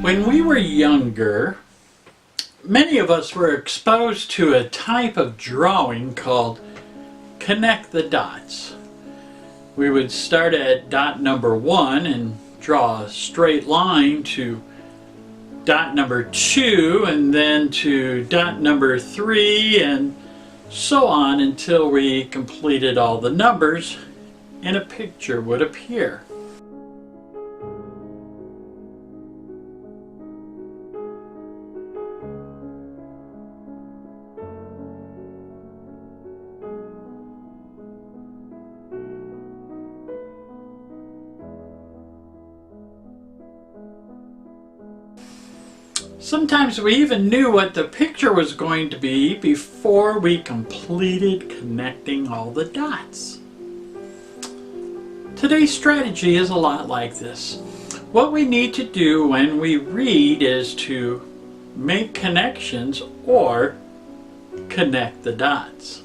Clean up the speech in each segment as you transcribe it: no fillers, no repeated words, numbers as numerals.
When we were younger, many of us were exposed to a type of drawing called connect the dots. We would start at dot number 1 and draw a straight line to dot number 2 and then to dot number 3 and so on until we completed all the numbers and a picture would appear. Sometimes we even knew what the picture was going to be before we completed connecting all the dots. Today's strategy is a lot like this. What we need to do when we read is to make connections or connect the dots.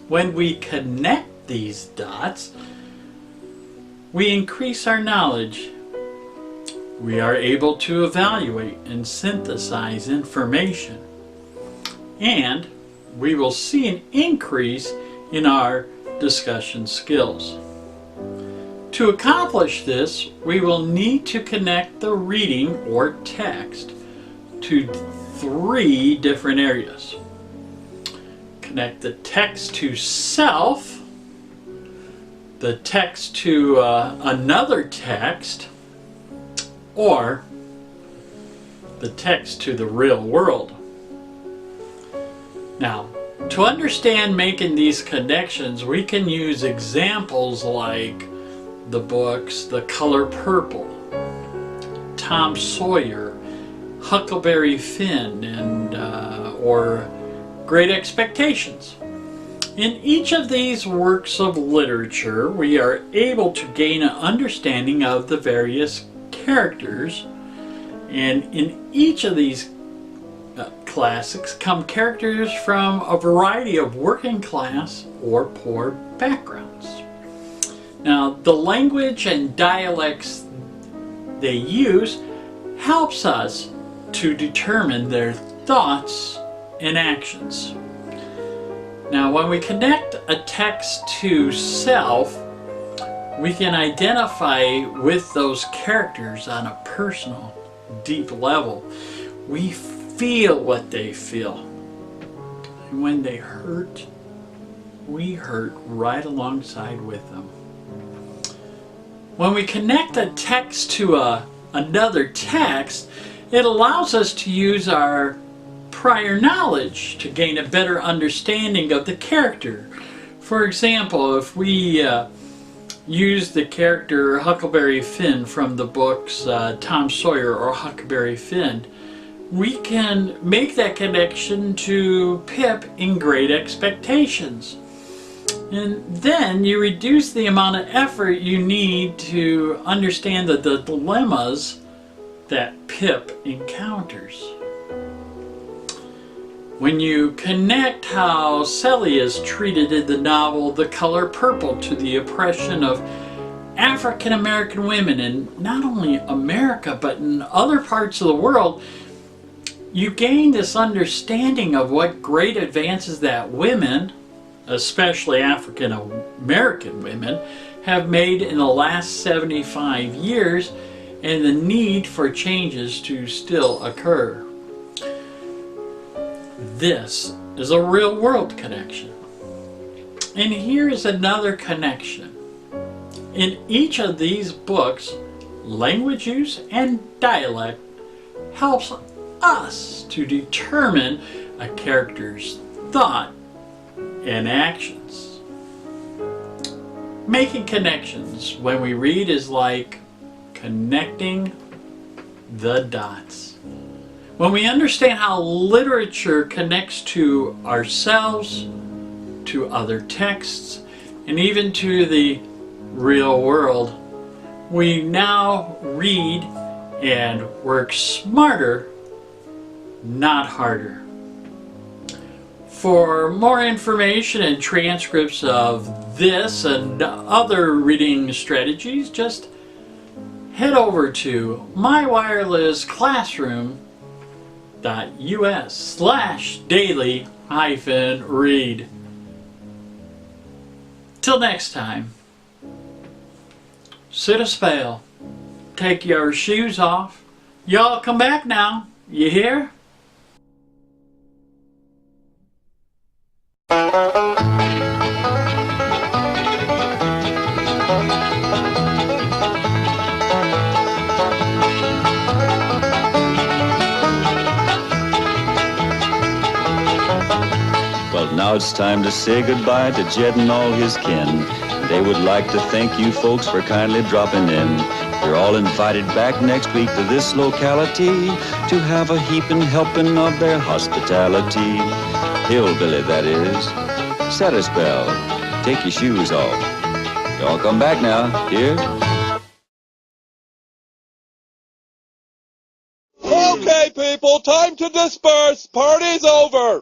When we connect these dots, we increase our knowledge. We are able to evaluate and synthesize information, and we will see an increase in our discussion skills. To accomplish this, we will need to connect the reading or text to 3 different areas. Connect the text to self, the text to another text, or the text to the real world. Now, to understand making these connections, we can use examples like the books The Color Purple, Tom Sawyer, Huckleberry Finn, and or Great Expectations. In each of these works of literature, we are able to gain an understanding of the various characters, and in each of these classics come characters from a variety of working class or poor backgrounds. Now, the language and dialects they use helps us to determine their thoughts and actions. Now, when we connect a text to self, we can identify with those characters on a personal, deep level. We feel what they feel. And when they hurt, we hurt right alongside with them. When we connect a text to another text, it allows us to use our prior knowledge to gain a better understanding of the character. For example, if we use the character Huckleberry Finn from the books Tom Sawyer or Huckleberry Finn, we can make that connection to Pip in Great Expectations. And then you reduce the amount of effort you need to understand the dilemmas that Pip encounters. When you connect how Sally is treated in the novel The Color Purple to the oppression of African American women in not only America but in other parts of the world, you gain this understanding of what great advances that women, especially African American women, have made in the last 75 years and the need for changes to still occur. This is a real world connection. And here is another connection. In each of these books, language use and dialect helps us to determine a character's thought and actions. Making connections when we read is like connecting the dots. When we understand how literature connects to ourselves, to other texts, and even to the real world, we now read and work smarter, not harder. For more information and transcripts of this and other reading strategies, just head over to mywirelessclassroom.us/daily-read. Till next time, sit a spell, take your shoes off. Y'all come back now, you hear? Well, now it's time to say goodbye to Jed and all his kin. They would like to thank you folks for kindly dropping in. You're all invited back next week to this locality to have a heaping helping of their hospitality. Hillbilly, that is. Set a spell. Take your shoes off. Y'all come back now. Here. Okay, people, time to disperse. Party's over.